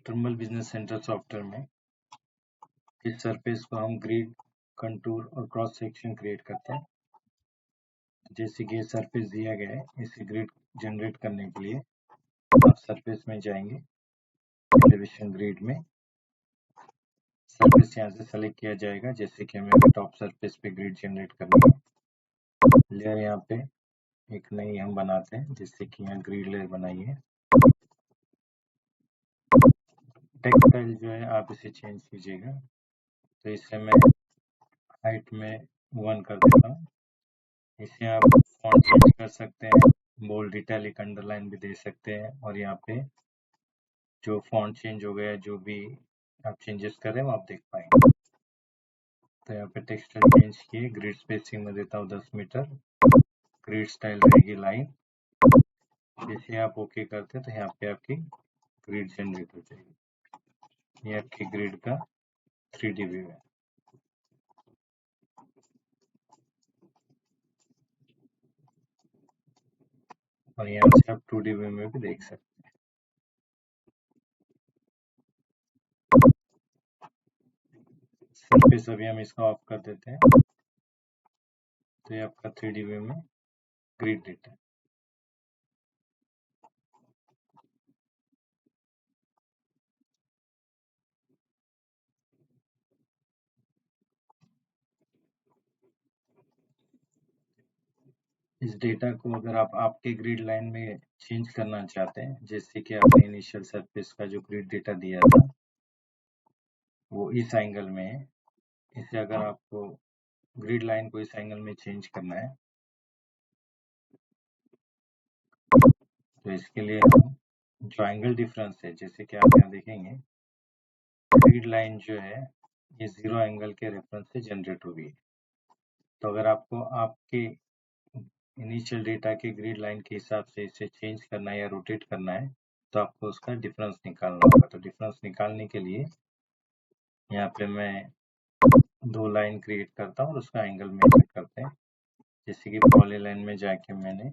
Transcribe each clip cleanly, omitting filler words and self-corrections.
Trimble business centre software में इस surface को हम ग्रिड, कंटूर और क्रॉस सेक्शन क्रिएट करते हैं। जैसे कि ये सरफेस दिया गया है, इसे ग्रिड जनरेट करने के लिए आप सरफेस में जाएंगे, एलिवेशन ग्रिड में सरफेस यहाँ से सेलेक्ट किया जाएगा। जैसे कि हमें टॉप सरफेस पे ग्रिड जनरेट करनी है। लेयर यहाँ पे एक नई हम बनाते हैं, जिससे कि यहाँ ग्रिड लेयर बनाई है। टेक्स्ट स्टाइल जो है आप इसे चेंज कीजिएगा, तो इसे मैं हाइट में 1 कर देता हूँ। इसे आप फॉन्ट चेंज कर सकते हैं, बोल्ड, इटैलिक, अंडरलाइन भी दे सकते हैं। और यहाँ पे जो फॉन्ट चेंज हो गया, जो भी आप चेंजेस कर रहे हैं वो आप देख पाएंगे। तो यहाँ पे टेक्सचर चेंज किए, ग्रिड स्पेसिंग में देता हूँ 10 मीटर, ग्रिड स्टाइल रहेगी लाइन। जैसे आप ओके करते हैं तो यहाँ पे आपकी ग्रिड जनरेट हो जाएगी। ये आपकी ग्रिड का 3D व्यू है। और यहाँ से आप 2D व्यू में भी देख सकते हैं। सरफेस अभी हम इसका ऑफ कर देते हैं, तो ये आपका 3D व्यू में ग्रिड डेटा है। इस डेटा को अगर आप आपके ग्रिड लाइन में चेंज करना चाहते हैं, जैसे कि आपने इनिशियल सरफेस का जो ग्रिड डेटा दिया था वो इस एंगल में है, इसे अगर आपको ग्रिड लाइन को इस एंगल में चेंज करना है, तो इसके लिए हम जो एंगल डिफरेंस है, जैसे कि आप यहाँ देखेंगे ग्रिड लाइन जो है ये 0 एंगल के रेफरेंस से जनरेट हुई है। तो अगर आपको आपके इनिशियल डेटा के ग्रिड लाइन के हिसाब से इसे चेंज करना है या रोटेट करना है, तो आपको उसका डिफरेंस निकालना होगा। तो डिफरेंस निकालने के लिए यहाँ पे मैं 2 लाइन क्रिएट करता हूँ और उसका एंगल मेजर करते हैं। जैसे कि पॉलीलाइन में जाके मैंने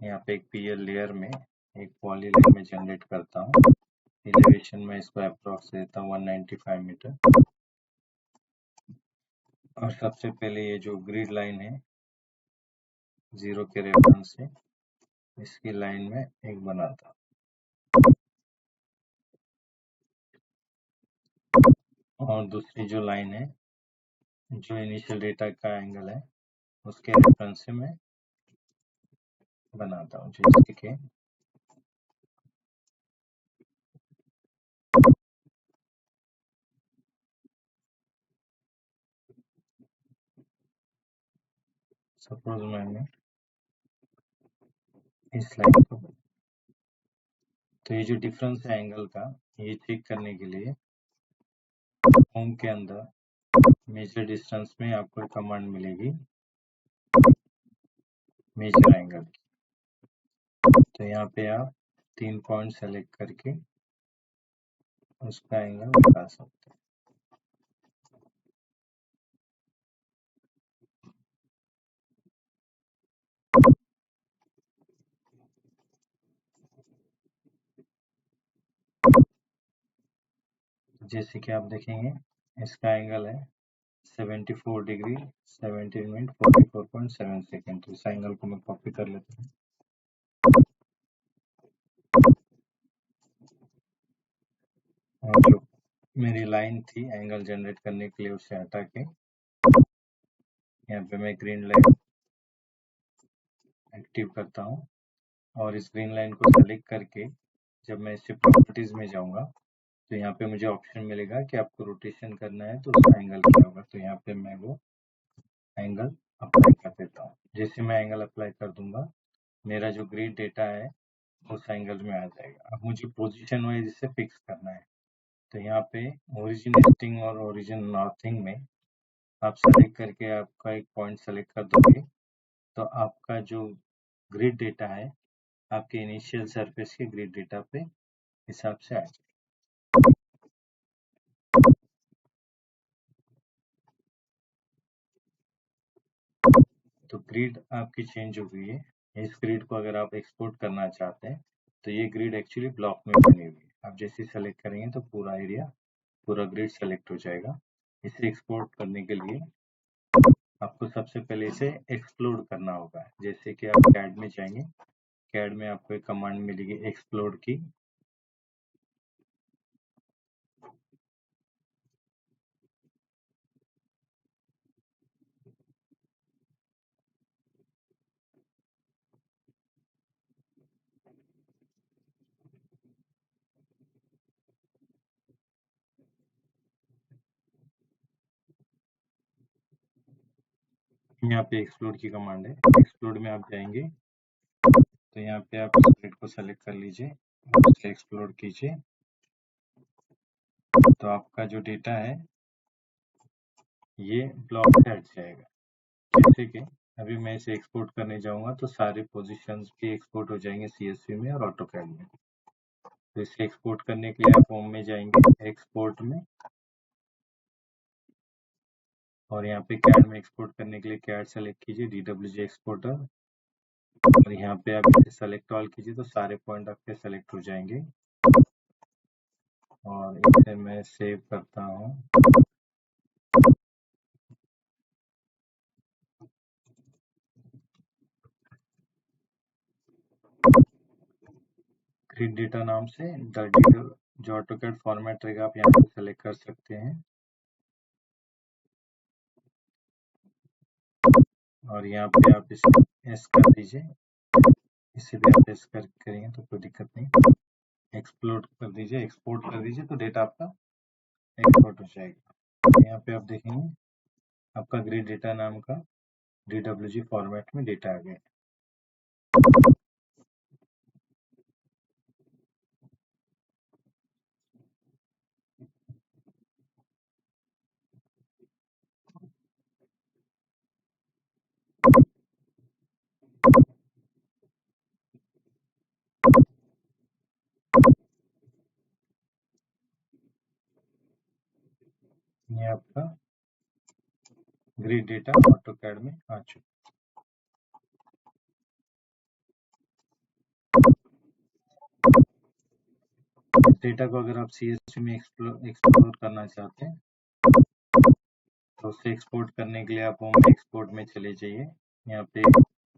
यहाँ पे एक पीएल लेयर में एक पॉलीलाइन में जनरेट करता हूँ। एलिवेशन में इसको अप्रॉक्स देता हूँ 195 मीटर। और सबसे पहले ये जो ग्रिड लाइन है 0 के रेफरेंस से, इसकी लाइन में एक बनाता हूँ। और दूसरी जो लाइन है जो इनिशियल डेटा का एंगल है उसके रेफरेंस से मैं बनाता हूँ। जैसे कि सपोज मैंने इस लाइन को, तो ये जो डिफरेंस है एंगल का, ये चेक करने के लिए होम के अंदर मेजर डिस्टेंस में आपको कमांड मिलेगी मेजर एंगल की। तो यहाँ पे आप 3 पॉइंट सेलेक्ट करके उसका एंगल निकाल सकते हैं। जैसे कि आप देखेंगे इसका एंगल है 74 डिग्री 17 मिनट 44.7 सेकेंड। तो इस एंगल को मैं कॉपी कर लेता हूँ। और जो मेरी लाइन थी एंगल जनरेट करने के लिए, उसे हटा के यहाँ पे मैं ग्रीन लाइन एक्टिव करता हूँ। और इस ग्रीन लाइन को सेलेक्ट करके जब मैं इससे प्रॉपर्टीज में जाऊंगा, तो यहाँ पे मुझे ऑप्शन मिलेगा कि आपको रोटेशन करना है तो उसका एंगल क्या होगा। तो यहाँ पे मैं वो एंगल अप्लाई कर देता हूँ। जैसे मैं एंगल अप्लाई कर दूंगा, मेरा जो ग्रिड डेटा है उस एंगल में आ जाएगा। अब मुझे पोजीशन वाइज इसे फिक्स करना है, तो यहाँ पे ओरिजिन ईस्टिंग और ओरिजिन नॉर्थिंग में आप सेलेक्ट करके आपका एक पॉइंट सेलेक्ट कर दोगे, तो आपका जो ग्रिड डेटा है आपके इनिशियल सरफेस के ग्रिड डेटा पे हिसाब से आ जाए। तो ग्रिड आपकी चेंज हो गई है। इस ग्रिड को अगर आप एक्सपोर्ट करना चाहते हैं, तो ये ग्रिड एक्चुअली ब्लॉक में बनी हुई है। आप जैसे सेलेक्ट करेंगे तो पूरा एरिया, पूरा ग्रिड सेलेक्ट हो जाएगा। इसे एक्सपोर्ट करने के लिए आपको सबसे पहले इसे एक्सप्लोड करना होगा। जैसे कि आप कैड में जाएंगे, कैड में आपको एक कमांड मिलेगी एक्सप्लोड की। यहाँ पे एक्सप्लोड की कमांड है। एक्सप्लोड में आप जाएंगे तो यहाँ पे आप ग्रिड को सेलेक्ट कर लीजिए, उसे एक्सप्लोड कीजिए। तो आपका जो डेटा है ये ब्लॉक से हट जाएगा। जैसे कि अभी मैं इसे एक्सपोर्ट करने जाऊंगा तो सारे पोजीशंस भी एक्सपोर्ट हो जाएंगे सीएसवी में और ऑटोकैड में। तो इसे एक्सपोर्ट करने के लिए आप होम में जाएंगे, एक्सपोर्ट में, और यहाँ पे कैड में एक्सपोर्ट करने के लिए कैड सेलेक्ट कीजिए, DWG एक्सपोर्टर, और यहाँ पे आप इसे सेलेक्ट ऑल कीजिए तो सारे पॉइंट आपके सेलेक्ट हो जाएंगे। और इसे मैं सेव करता हूँ। ग्रिड डेटा नाम से जो ऑटोकैड फॉर्मेट रहेगा आप यहाँ पे सेलेक्ट कर सकते हैं। और यहाँ पे आप इसे एस कर दीजिए, इसे भी आप एस करेंगे तो कोई दिक्कत नहीं। एक्सप्लोड कर दीजिए, एक्सपोर्ट कर दीजिए तो डेटा आपका एक्सपोर्ट हो जाएगा। यहाँ पे आप देखेंगे आपका ग्रिड डेटा नाम का DWG फॉर्मेट में डेटा आ गया। ये आपका ग्रिड डेटा ऑटोकैड में आ चुका। डेटा को अगर आप CSV में एक्सपोर्ट करना चाहते हैं तो उसे एक्सपोर्ट करने के लिए आप होम एक्सपोर्ट में चले जाइए। यहाँ पे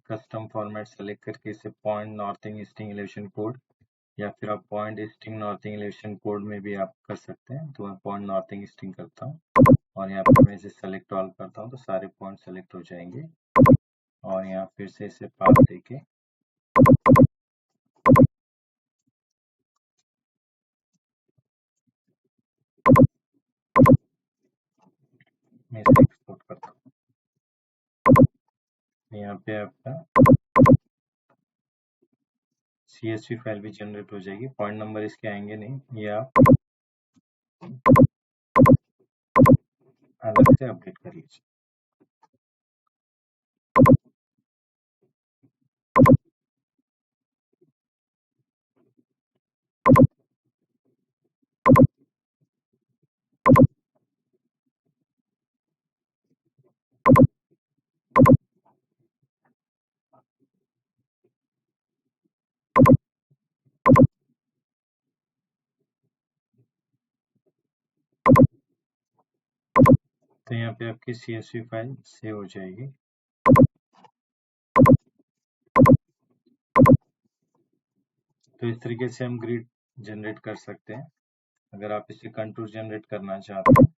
कस्टम फॉर्मेट सेलेक्ट करके इसे point northing easting elevation code या फिर आप point easting northing elevation code में भी आप कर सकते हैं। तो मैं पॉइंट नॉर्थिंग ईस्टिंग करता हूँ और यहाँ पे मैं इसे सेलेक्ट ऑल करता हूँ तो सारे पॉइंट सेलेक्ट हो जाएंगे। और यहाँ फिर से इसे पाथ देके मैं इसे एक्सपोर्ट करता हूँ। यहाँ पे आपका CSV फाइल भी जनरेट हो जाएगी। पॉइंट नंबर इसके आएंगे नहीं, ये आप अलग से अपडेट कर लीजिए। तो यहाँ पे आपकी CSV फाइल सेव हो जाएगी। तो इस तरीके से हम ग्रिड जनरेट कर सकते हैं। अगर आप इसे कंटूर जनरेट करना चाहते हैं,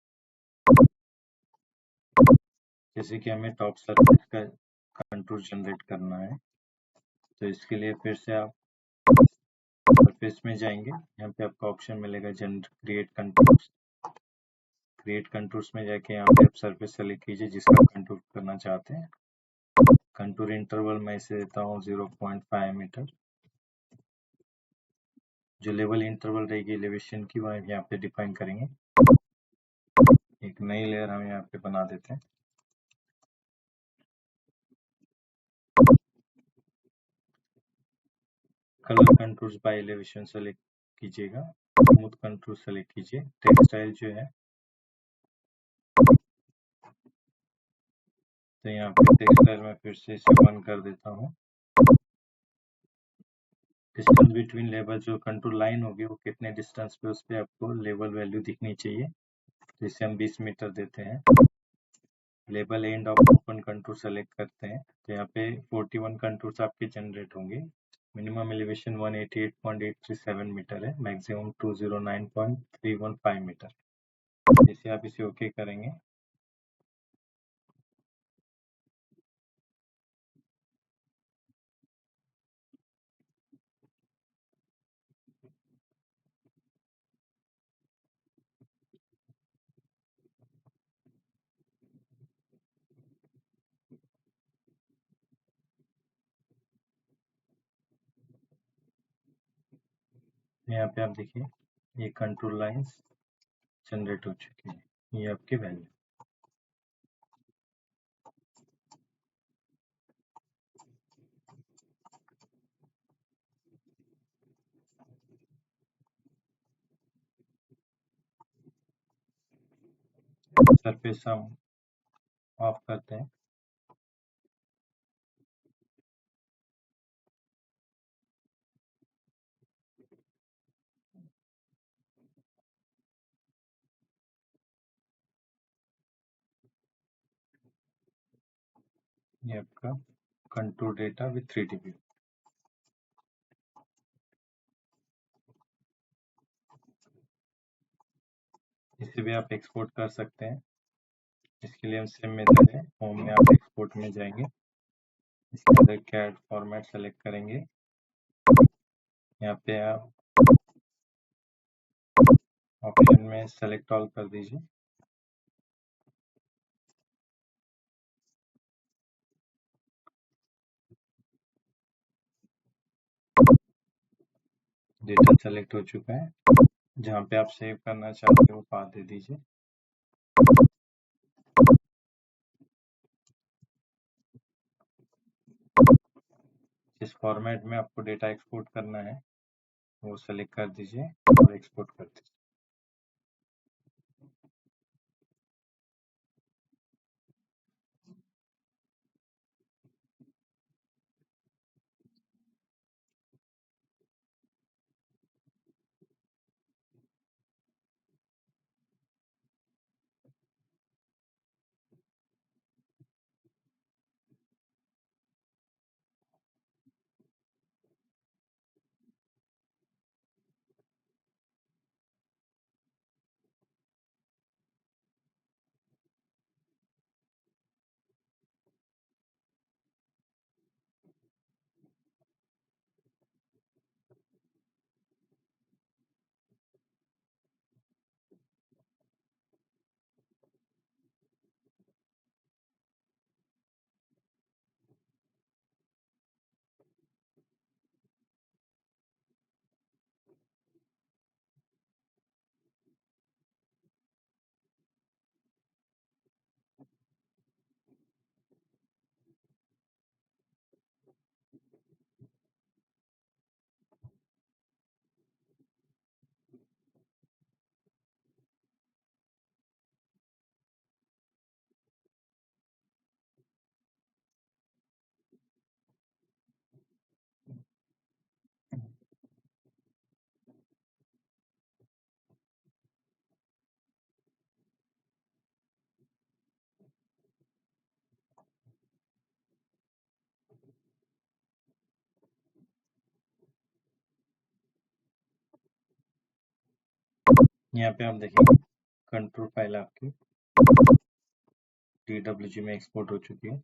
जैसे कि हमें टॉप सरफेस का कंटूर जनरेट करना है, तो इसके लिए फिर से आप सरफेस में जाएंगे। यहाँ पे आपका ऑप्शन मिलेगा क्रिएट कंटूर्स। क्रिएट कंटूर्स में जाके यहाँ पे आप सरफेस सेलेक्ट कीजिए जिसका कंटूर करना चाहते हैं। कंटूर इंटरवल मैं इसे देता हूँ 0.5 मीटर। जो लेवल इंटरवल रहेगी एलिवेशन की वह यहाँ पे डिफाइन करेंगे। एक नई लेयर हम यहाँ पे बना देते हैं। Colour contours by elevation select कीजिएगा, स्मूथ कंटूर सेलेक्ट कीजिए। टेक्सटाइल जो है तो यहाँ पे टेक्सटाइल में फिर से इसे 1 कर देता हूँ। डिस्टेंस बिटवीन लेवल, जो कंट्रोल लाइन होगी वो कितने डिस्टेंस पे, उस पे आपको लेवल वैल्यू दिखनी चाहिए। तो इसे हम 20 मीटर देते हैं। Level end of open contour select करते हैं, तो यहाँ पे 41 कंटूर्स आपके जनरेट होंगे। मिनिमम एलिवेशन 188.837 मीटर है, मैक्सिमम 209.315 मीटर। जैसे आप इसे ओके करेंगे, यहाँ पे आप देखिए ये कंट्रोल लाइंस जनरेट हो चुकी है, ये आपकी वैल्यू। सरफेस हम ऑफ करते हैं। ये आपका control data with 3D view. इसे भी आप एक्सपोर्ट कर सकते हैं। इसके लिए हम सेम मेथड है, होम में आप एक्सपोर्ट में जाएंगे, इसके अंदर कैड फॉर्मेट सेलेक्ट करेंगे। यहाँ पे आप ऑप्शन में सेलेक्ट ऑल कर दीजिए। डेटा सेलेक्ट हो चुका है, जहाँ पे आप सेव करना चाहते हो वो पाथ दे दीजिए। जिस फॉर्मेट में आपको डेटा एक्सपोर्ट करना है वो सेलेक्ट कर दीजिए और एक्सपोर्ट कर दीजिए। यहाँ पे आप देखेंगे कंट्रोल फाइल आपकी DWG में एक्सपोर्ट हो चुकी है।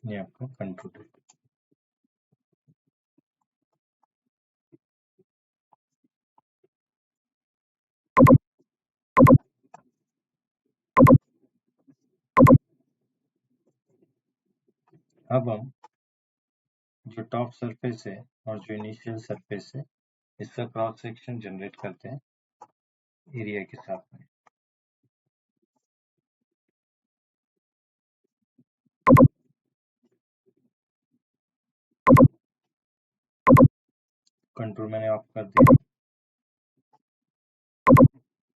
ये आपका कंट्रोल। अब हम जो टॉप सरफेस है और जो इनिशियल सरफेस है इसका क्रॉस सेक्शन जनरेट करते हैं एरिया के साथ में। कंट्रोल मैंने ऑफ कर दिया,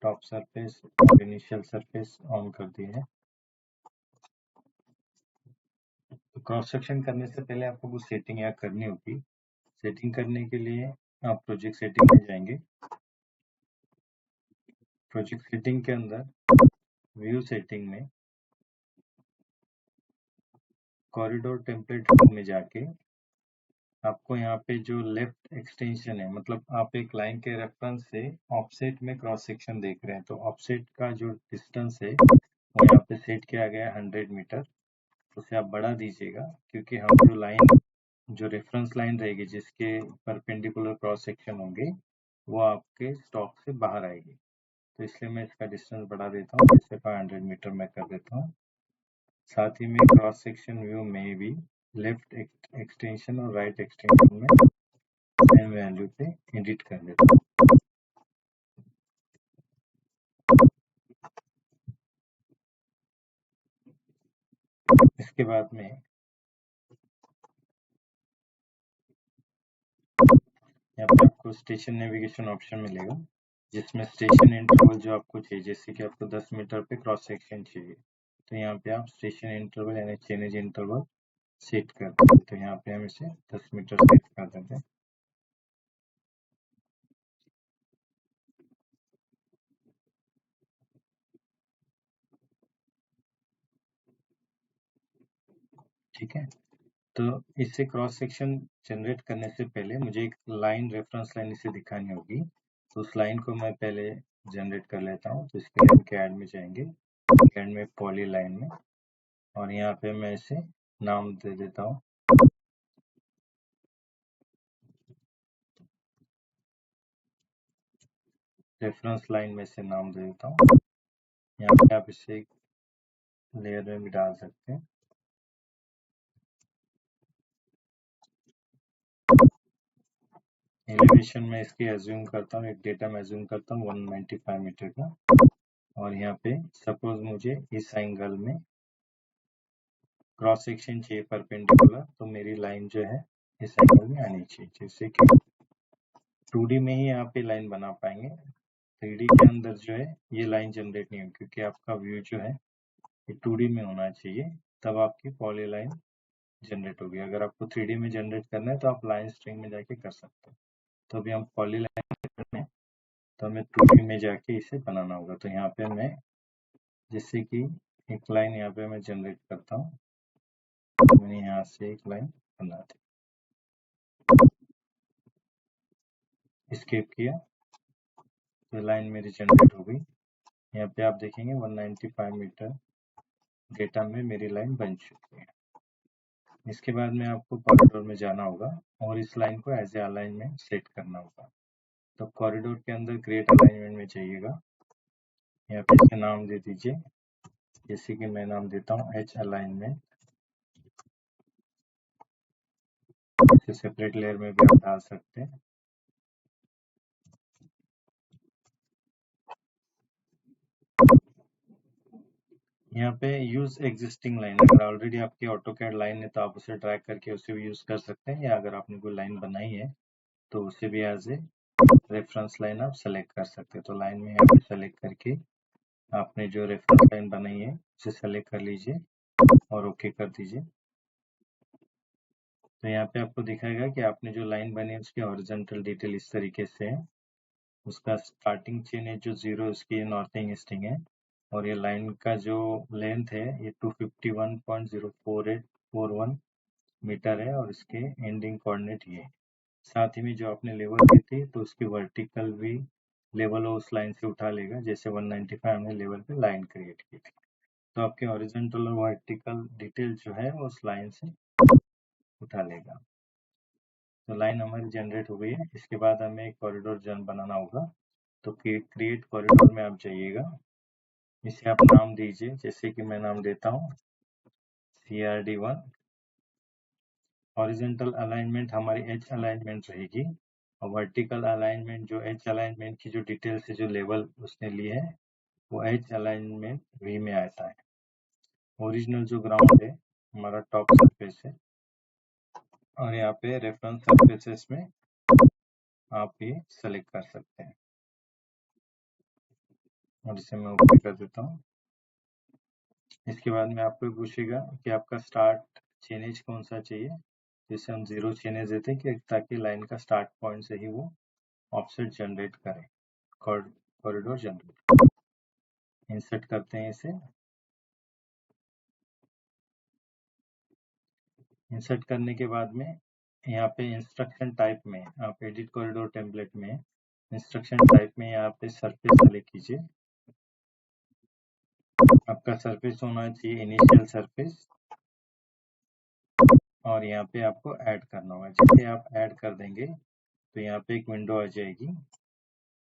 टॉप सरफेस और इनिशियल सरफेस ऑन कर दिए हैं। तो क्रॉस सेक्शन करने से पहले आपको कुछ सेटिंग यहाँ करनी होगी। सेटिंग करने के लिए आप प्रोजेक्ट सेटिंग में जाएंगे। प्रोजेक्ट सेटिंग के अंदर व्यू सेटिंग में कॉरिडोर टेम्पलेट में जाके आपको यहाँ पे जो लेफ्ट एक्सटेंशन है, मतलब आप एक लाइन के रेफरेंस से ऑफसेट में क्रॉस सेक्शन देख रहे हैं, तो ऑफसेट का जो डिस्टेंस है वो यहाँ पे सेट किया गया है 100 मीटर। उसे आप बढ़ा दीजिएगा, क्योंकि हम जो लाइन, जो रेफरेंस लाइन रहेगी जिसके परपेंडिकुलर क्रॉस सेक्शन होंगे, वो आपके स्टॉक से बाहर आएगी। तो इसलिए मैं इसका डिस्टेंस बढ़ा देता हूँ, जैसे 500 मीटर मैं कर देता हूँ। साथ ही में क्रॉस सेक्शन व्यू में भी लेफ्ट एक्सटेंशन और राइट एक्सटेंशन में सेम वैल्यू पे एडिट कर देता हूँ। इसके बाद में यहाँ पे आपको स्टेशन नेविगेशन ऑप्शन मिलेगा, जिसमें स्टेशन इंटरवल जो आपको चाहिए, जैसे कि आपको 10 मीटर पे क्रॉस सेक्शन चाहिए, तो यहाँ पे आप स्टेशन इंटरवल यानी चेनेज इंटरवल सेट कर देंगे। तो यहाँ पे हम इसे 10 मीटर सेट कर देते हैं। ठीक है, तो इससे क्रॉस सेक्शन जनरेट करने से पहले मुझे एक लाइन, रेफरेंस लाइन इसे दिखानी होगी। तो उस लाइन को मैं पहले जनरेट कर लेता हूँ। तो इसके लिए हम कैड में जाएंगे, कैड में पॉली लाइन में, और यहाँ पे मैं इसे नाम दे देता हूँ रेफरेंस लाइन में से नाम दे देता हूँ। यहाँ पे आप इसे लेयर में भी डाल सकते हैं। एलिवेशन में इसकी एज्यूम करता हूँ, एक डेटा में एज्यूम करता हूँ 195 मीटर का, और यहाँ पे सपोज मुझे इस एंगल में क्रॉस सेक्शन चाहिए परपेंडिकुलर, तो मेरी लाइन जो है इस एंगल में आनी चाहिए, जिससे कि 2D में ही आप ये लाइन बना पाएंगे। 3D के अंदर जो है ये लाइन जनरेट नहीं होगी, क्योंकि आपका व्यू जो है ये 2D में होना चाहिए, तब आपकी पॉली लाइन जनरेट होगी। अगर आपको 3D में जनरेट करना है तो आप लाइन स्ट्रिंग में जाके कर सकते हो। तो अभी हम पॉली लाइन करने हैं, तो हमें 2D में जाके इसे बनाना होगा। तो यहाँ पे मैं, जैसे कि एक लाइन यहाँ पे मैं जनरेट करता हूँ, मैंने यहाँ से एक लाइन बना दी, एस्केप किया, तो लाइन मेरी जनरेट हो गई। यहाँ पे आप देखेंगे 195 मीटर डेटा में मेरी लाइन बन चुकी है। इसके बाद में आपको कॉरिडोर में जाना होगा और इस लाइन को एज ए अलाइनमेंट सेट करना होगा। तो कॉरिडोर के अंदर क्रिएट अलाइनमेंट में जाइएगा, यहाँ पे इसका नाम दे दीजिए, जैसे कि मैं नाम देता हूँ एच अलाइनमेंट। इसे सेपरेट लेयर में भी आप डाल सकते हैं। यहाँ पे यूज एग्जिस्टिंग लाइन, अगर ऑलरेडी आपकी ऑटोकैड लाइन है तो आप उसे ड्रैग करके उसे भी यूज कर सकते हैं, या अगर आपने कोई लाइन बनाई है तो उसे भी एज ए रेफरेंस लाइन आप सेलेक्ट कर सकते हैं। तो लाइन में यहाँ पे सेलेक्ट करके आपने जो रेफरेंस लाइन बनाई है उसे सेलेक्ट कर लीजिए और ओके कर दीजिए। तो यहाँ पे आपको दिखाएगा कि आपने जो लाइन बनी है उसकी हॉरिजॉन्टल डिटेल इस तरीके से है। उसका स्टार्टिंग चेन है जो 0, उसकी नॉर्थिंग ईस्टिंग है, और ये लाइन का जो लेंथ है ये 251.04841 मीटर है, और इसके एंडिंग कोऑर्डिनेट ये है। साथ ही में जो आपने लेवल दी थी तो उसकी वर्टिकल भी लेवल उस लाइन से उठा लेगा, जैसे 195 हमने लेवल पे लाइन क्रिएट की थी। तो आपके हॉरिजॉन्टल और वर्टिकल डिटेल जो है वो उस लाइन से उठा लेगा। तो लाइन हमारी जनरेट हो गई है। इसके बाद हमें एक कॉरिडोर जन बनाना होगा। तो क्रिएट कॉरिडोर में आप जाइएगा, इसे आप नाम दीजिए, जैसे कि मैं नाम देता हूँ CRD1। हॉरिजॉन्टल अलाइनमेंट हमारी एच अलाइनमेंट रहेगी, और वर्टिकल अलाइनमेंट जो एच अलाइनमेंट की जो डिटेल से जो लेवल उसने ली है वो एच अलाइनमेंट वी में आता है। ओरिजिनल जो ग्राउंड है हमारा टॉप सरफेस है, और यहाँ पे रेफरेंस सरफेसेस में आप ये सेलेक्ट कर सकते हैं और इसे मैं ओके कर देता हूँ। इसके बाद में आपको पूछेगा कि आपका स्टार्ट चेन एज कौन सा चाहिए, जिसे हम 0 चेन एज देते हैं कि ताकि लाइन का स्टार्ट पॉइंट से ही वो ऑफसेट जनरेट करे, कॉरिडोर जनरेट। इंसर्ट करते हैं इसे। इंसर्ट करने के बाद में यहाँ पे इंस्ट्रक्शन टाइप में आप एडिट कॉरिडोर टेम्पलेट में इंस्ट्रक्शन टाइप में यहाँ पे सरफेस सेलेक्ट कीजिए। आपका सरफेस होना चाहिए इनिशियल सरफेस और यहाँ पे आपको ऐड करना होगा। जैसे आप ऐड कर देंगे तो यहाँ पे एक विंडो आ जाएगी।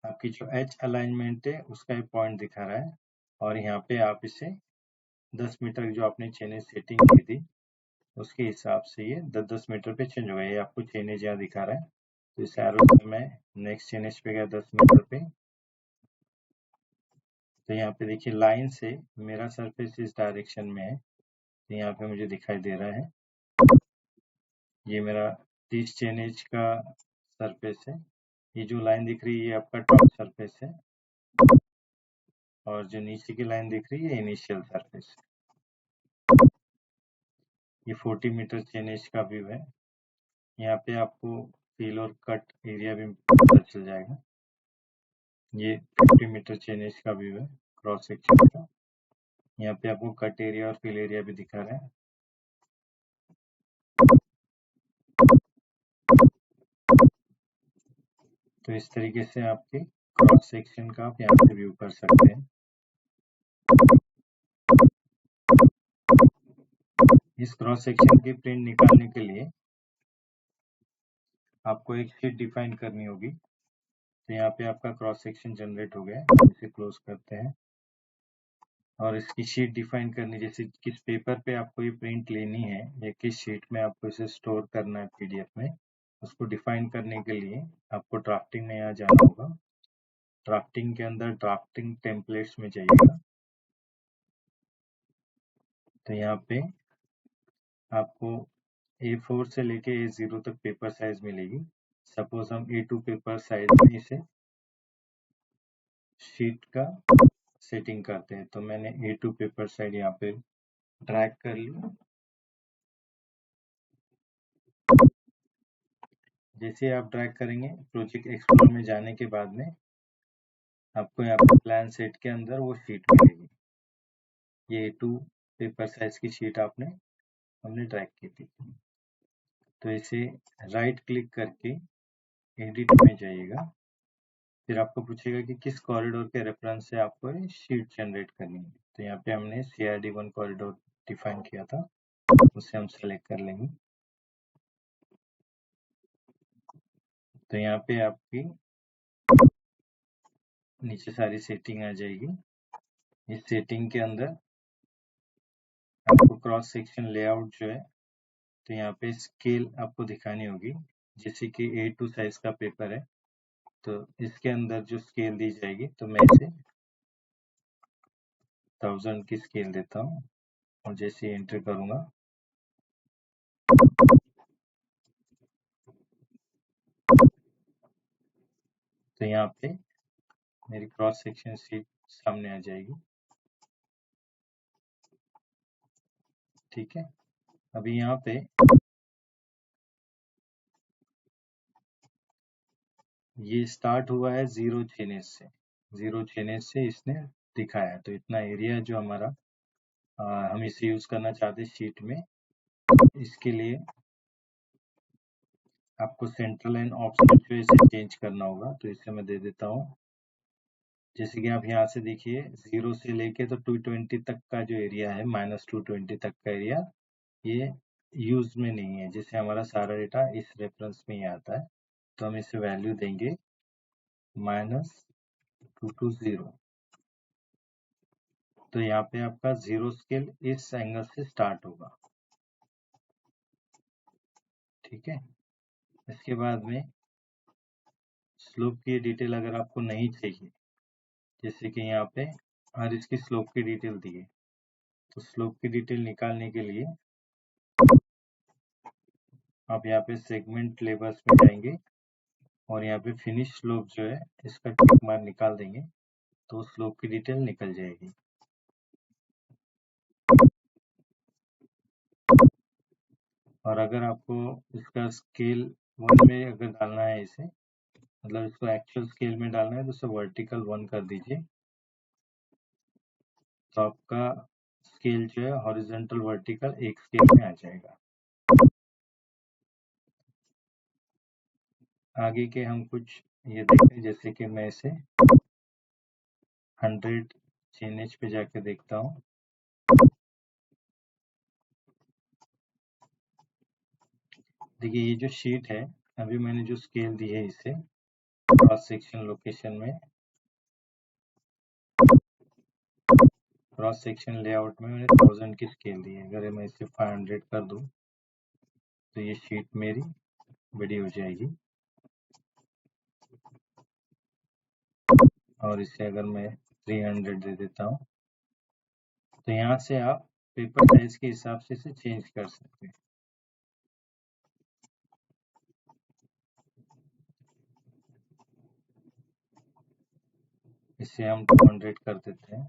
आपकी जो एच अलाइनमेंट है उसका एक पॉइंट दिखा रहा है और यहाँ पे आप इसे 10 मीटर जो आपने चेनेज सेटिंग की थी उसके हिसाब से ये 10-10 मीटर पे चेंज होगा। ये आपको चेनेज यहाँ दिखा रहा है, तो इस एरो से मैं नेक्स्ट चेनेज पे गया 10 मीटर पे, तो यहाँ पे देखिए लाइन से मेरा सरफेस इस डायरेक्शन में है, तो यहाँ पे मुझे दिखाई दे रहा है ये मेरा 30 चेनेज का सरफेस है। ये जो लाइन दिख रही है ये आपका टॉप सरफेस है और जो नीचे की लाइन दिख रही है इनिशियल सरफेस। ये 40 मीटर चेनेज का व्यू है। यहाँ पे आपको फील और कट एरिया भी पता चल जाएगा। ये 50 मीटर चेनेज का व्यू है क्रॉस सेक्शन का। यहाँ पे आपको कट एरिया और फील एरिया भी दिखा रहा है। तो इस तरीके से आपके क्रॉस सेक्शन का आप यहाँ से व्यू कर सकते हैं। इस क्रॉस सेक्शन की प्रिंट निकालने के लिए आपको एक शीट डिफाइन करनी होगी। तो यहाँ पे आपका क्रॉस सेक्शन जनरेट हो गया है, इसे क्लोज करते हैं और इसकी शीट डिफाइन करनी, जैसे किस पेपर पे आपको ये प्रिंट लेनी है या किस शीट में आपको इसे स्टोर करना है पीडीएफ में, उसको डिफाइन करने के लिए आपको ड्राफ्टिंग में यहाँ जाना होगा। ड्राफ्टिंग के अंदर ड्राफ्टिंग टेम्पलेट्स में जाइएगा, तो यहाँ पे आपको A4 से लेके A0 तक पेपर साइज मिलेगी। सपोज हम A2 पेपर साइज में इसे शीट का सेटिंग करते हैं, तो मैंने A2 पेपर साइज यहाँ पे ड्रैग कर ली। जैसे आप ड्रैग करेंगे प्रोजेक्ट एक्सप्लोर में जाने के बाद में आपको यहाँ पे प्लान सेट के अंदर वो शीट मिलेगी। ये A2 पेपर साइज की शीट हमने ड्रैग की थी। तो इसे राइट क्लिक करके एडिट में जाइएगा, फिर आपको पूछेगा कि किस कॉरिडोर के रेफरेंस से आपको ये शीट जनरेट करनी है। तो यहाँ पे हमने CRD1 कॉरिडोर डिफाइन किया था, उसे हम सेलेक्ट कर लेंगे। तो यहाँ पे आपकी नीचे सारी सेटिंग आ जाएगी। इस सेटिंग के अंदर आपको क्रॉस सेक्शन लेआउट जो है, तो यहाँ पे स्केल आपको दिखानी होगी। जैसे कि A2 साइज का पेपर है तो इसके अंदर जो स्केल दी जाएगी, तो मैं इसे 1000 की स्केल देता हूँ और जैसे एंटर करूंगा तो यहाँ पे मेरी क्रॉस सेक्शन शीट सामने आ जाएगी। ठीक है, अभी यहाँ पे ये स्टार्ट हुआ है 0 चेनेज से, 0 चेनेज से इसने दिखाया, तो इतना एरिया जो हमारा हम इसे यूज करना चाहते शीट में, इसके लिए आपको सेंट्रल लाइन ऑप्शन जो इसे चेंज करना होगा। तो इसे मैं दे देता हूँ, जैसे कि आप यहाँ से देखिए 0 से लेके तो 220 तक का जो एरिया है, -220 तक का एरिया ये यूज में नहीं है। जैसे हमारा सारा डेटा इस रेफरेंस में ही आता है, तो हम इसे वैल्यू देंगे -220। तो यहाँ पे आपका 0 स्केल इस एंगल से स्टार्ट होगा। ठीक है, इसके बाद में स्लोप की डिटेल अगर आपको नहीं चाहिए, जैसे कि यहाँ पे हर इसकी स्लोप की डिटेल दी है, तो स्लोप की डिटेल निकालने के लिए आप यहाँ पे सेगमेंट लेबल्स में जाएंगे और यहाँ पे फिनिश स्लोप जो है इसका टिक मार्क निकाल देंगे तो स्लोप की डिटेल निकल जाएगी। और अगर आपको इसका स्केल 1 में अगर डालना है इसे, मतलब इसको एक्चुअल स्केल में डालना है तो इसे वर्टिकल 1 कर दीजिए, तो आपका स्केल जो है हॉरिजॉन्टल वर्टिकल एक स्केल में आ जाएगा। आगे के हम कुछ ये देखते हैं, जैसे कि मैं इसे 100 चेन पे जाके देखता हूँ। देखिए ये जो शीट है, अभी मैंने जो स्केल दी है इसे क्रॉस सेक्शन लोकेशन में, क्रॉस सेक्शन लेआउट में मैंने 1000 की स्केल दी है। अगर मैं इसे 500 कर दूं तो ये शीट मेरी बड़ी हो जाएगी। और इसे अगर मैं 300 दे देता हूँ तो यहाँ से आप पेपर साइज के हिसाब से इसे चेंज कर सकते हैं। इसे हम 200 कर देते हैं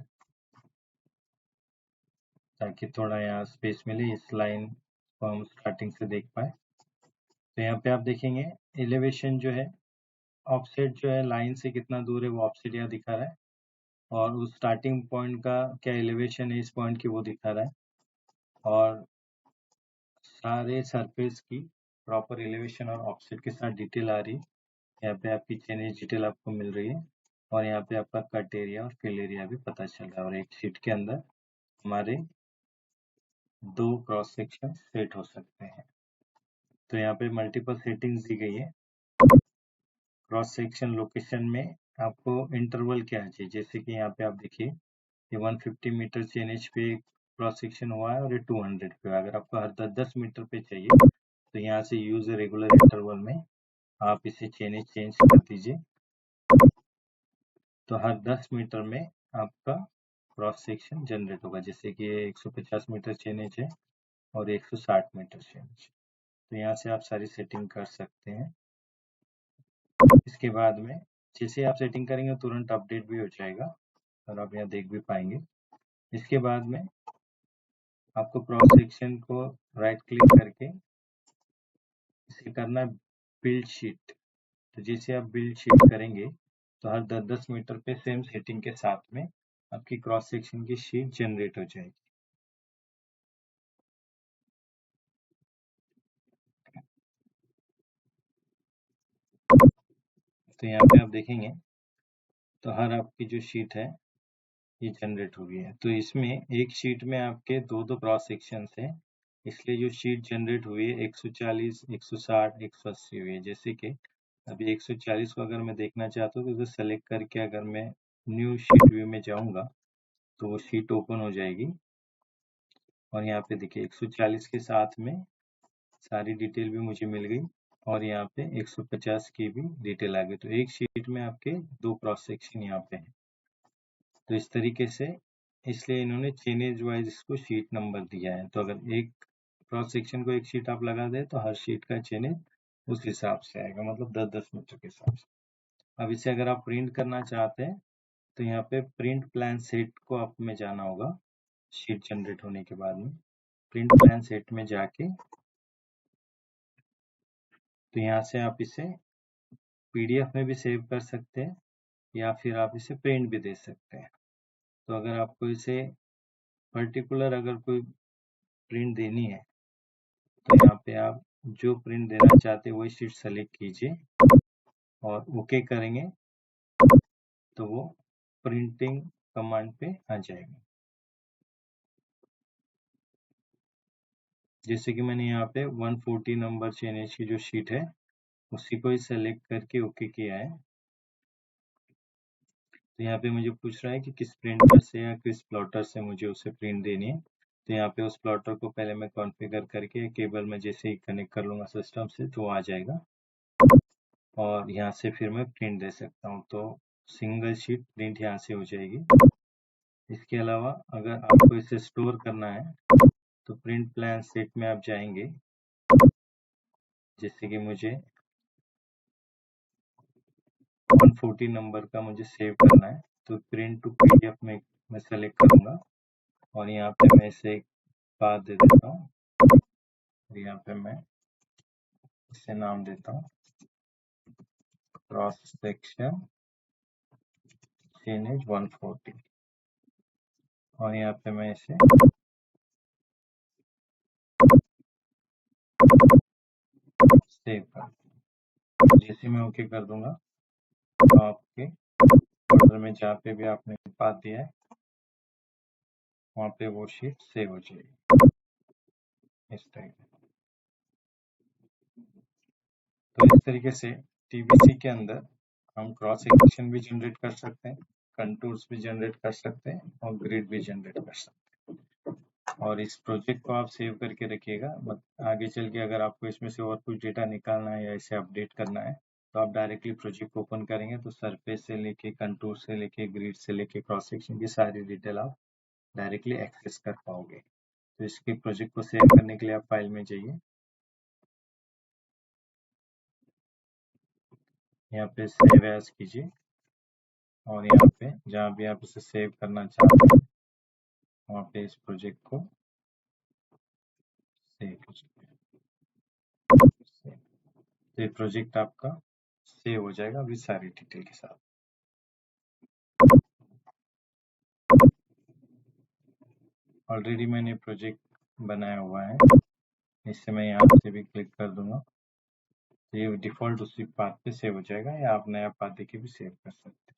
ताकि थोड़ा यहाँ स्पेस मिले, इस लाइन को हम स्टार्टिंग से देख पाए। तो यहाँ पे आप देखेंगे एलिवेशन जो है, ऑफसेट जो है लाइन से कितना दूर है वो ऑफसेट यहाँ दिखा रहा है, और उस स्टार्टिंग पॉइंट का क्या एलिवेशन है इस पॉइंट की वो दिखा रहा है, और सारे सरफेस की प्रॉपर एलिवेशन और ऑफसेट के साथ डिटेल आ रही है। यहाँ पे आपकी चेनेज डिटेल आपको मिल रही है, और यहाँ पे आपका कट एरिया और फिल एरिया भी पता चल रहा है। और एक शीट के अंदर हमारे 2 क्रॉस सेक्शन सेट हो सकते हैं। तो यहाँ पे मल्टीपल सेटिंग्स दी गई है। क्रॉस सेक्शन लोकेशन में आपको इंटरवल क्या चाहिए, जैसे कि यहाँ पे आप देखिए ये 150 मीटर चेनेज पे क्रॉस सेक्शन हुआ है और ये 200 पे। अगर आपको हर 10 मीटर पे चाहिए तो यहाँ से यूज रेगुलर इंटरवल में आप इसे चेनेज चेंज कर दीजिए, तो हर 10 मीटर में आपका क्रॉस सेक्शन जनरेट होगा। जैसे कि ये 150 मीटर चेनेज है और 160 मीटर चेनेज। तो यहाँ से आप सारी सेटिंग कर सकते हैं। इसके बाद में जैसे आप सेटिंग करेंगे तुरंत अपडेट भी हो जाएगा और आप यहाँ देख भी पाएंगे। इसके बाद में आपको क्रॉस सेक्शन को राइट क्लिक करके इसे करना है बिल्ड शीट। तो जैसे आप बिल्ड शीट करेंगे तो हर 10 मीटर पे सेम सेटिंग के साथ में आपकी क्रॉस सेक्शन की शीट जनरेट हो जाएगी। तो यहाँ पे आप देखेंगे तो हर आपकी जो शीट है ये जनरेट हो गई है। तो इसमें एक शीट में आपके दो क्रॉस सेक्शन है, इसलिए जो शीट जनरेट हुई है 140, 160, 180 हुई है। जैसे कि अभी 140 को अगर मैं देखना चाहता हूँ तो इसे सेलेक्ट करके अगर मैं न्यू शीट व्यू में जाऊंगा तो वो शीट ओपन हो जाएगी, और यहाँ पे देखिए 140 के साथ में सारी डिटेल भी मुझे मिल गई, और यहाँ पे 150 की भी डिटेल आ गई। तो एक शीट में आपके 2 क्रॉस सेक्शन यहाँ पे हैं। तो इस तरीके से, इसलिए इन्होंने चेनेज वाइज इसको शीट नंबर दिया है। तो अगर एक क्रॉस सेक्शन को एक शीट आप लगा दे तो हर शीट का चेनेज उस हिसाब से आएगा, मतलब 10-10 मीटर के हिसाब से। अब इसे अगर आप प्रिंट करना चाहते हैं तो यहाँ पे प्रिंट प्लान सेट को आप में जाना होगा। शीट जनरेट होने के बाद में प्रिंट प्लान सेट में जाके तो यहाँ से आप इसे पीडीएफ में भी सेव कर सकते हैं या फिर आप इसे प्रिंट भी दे सकते हैं। तो अगर आपको इसे पर्टिकुलर अगर कोई प्रिंट देनी है तो यहाँ पे आप जो प्रिंट देना चाहते हैं वही शीट सेलेक्ट कीजिए और ओके करेंगे तो वो प्रिंटिंग कमांड पे आ जाएगा। जैसे कि मैंने यहाँ पे 140 नंबर चेनेज की जो शीट है उसी को ही सेलेक्ट करके ओके किया है। तो यहाँ पे मुझे पूछ रहा है कि किस प्रिंटर से या किस प्लॉटर से मुझे उसे प्रिंट देनी है। तो यहाँ पे उस प्लॉटर को पहले मैं कॉन्फ़िगर करके केबल में जैसे ही कनेक्ट कर लूँगा सिस्टम से तो आ जाएगा, और यहाँ से फिर मैं प्रिंट दे सकता हूँ। तो सिंगल शीट प्रिंट यहाँ से हो जाएगी। इसके अलावा अगर आपको इसे स्टोर करना है तो प्रिंट प्लान सेट में आप जाएंगे जैसे कि मुझे 140 नंबर का मुझे सेव करना है, तो प्रिंट टू पीडीएफ में मैं सेलेक्ट करूंगा और यहाँ पे मैं इसे एक पाथ दे देता हूँ और यहाँ पे मैं इसे नाम देता हूँ क्रॉस सेक्शन सीन इज 140 और यहाँ पे मैं इसे सेव कर, जैसे मैं ओके कर दूंगा तो आपके फोल्डर में जहाँ पे भी आपने पाथ दिया है वहाँ पे वो शीट सेव हो जाएगी इस तरीके। तो इस तरीके से टीबीसी के अंदर हम क्रॉस सेक्शन भी जनरेट कर सकते हैं, कंटूर्स भी जनरेट कर सकते हैं और ग्रिड भी जनरेट कर सकते हैं। और इस प्रोजेक्ट को आप सेव करके रखिएगा, आगे चल के अगर आपको इसमें से और कुछ डेटा निकालना है या इसे अपडेट करना है तो आप डायरेक्टली प्रोजेक्ट को ओपन करेंगे तो सरफेस से लेके कंटूर से लेके ग्रिड से लेके क्रॉस सेक्शन की सारी डिटेल आप डायरेक्टली एक्सेस कर पाओगे। तो इसके प्रोजेक्ट को सेव करने के लिए आप फाइल में जाइए, यहाँ पे सेव एज कीजिए और यहाँ पे जहाँ भी आप इसे सेव करना चाहते हैं वहाँ पे इस प्रोजेक्ट को सेव कीजिए। तो ये प्रोजेक्ट आपका सेव हो जाएगा अभी सारी डिटेल के साथ। ऑलरेडी मैंने प्रोजेक्ट बनाया हुआ है, इससे मैं यहाँ से भी क्लिक कर दूंगा तो ये डिफॉल्ट उसी पाथ पे सेव हो जाएगा या आप नया पाथ देके भी सेव कर सकते हैं।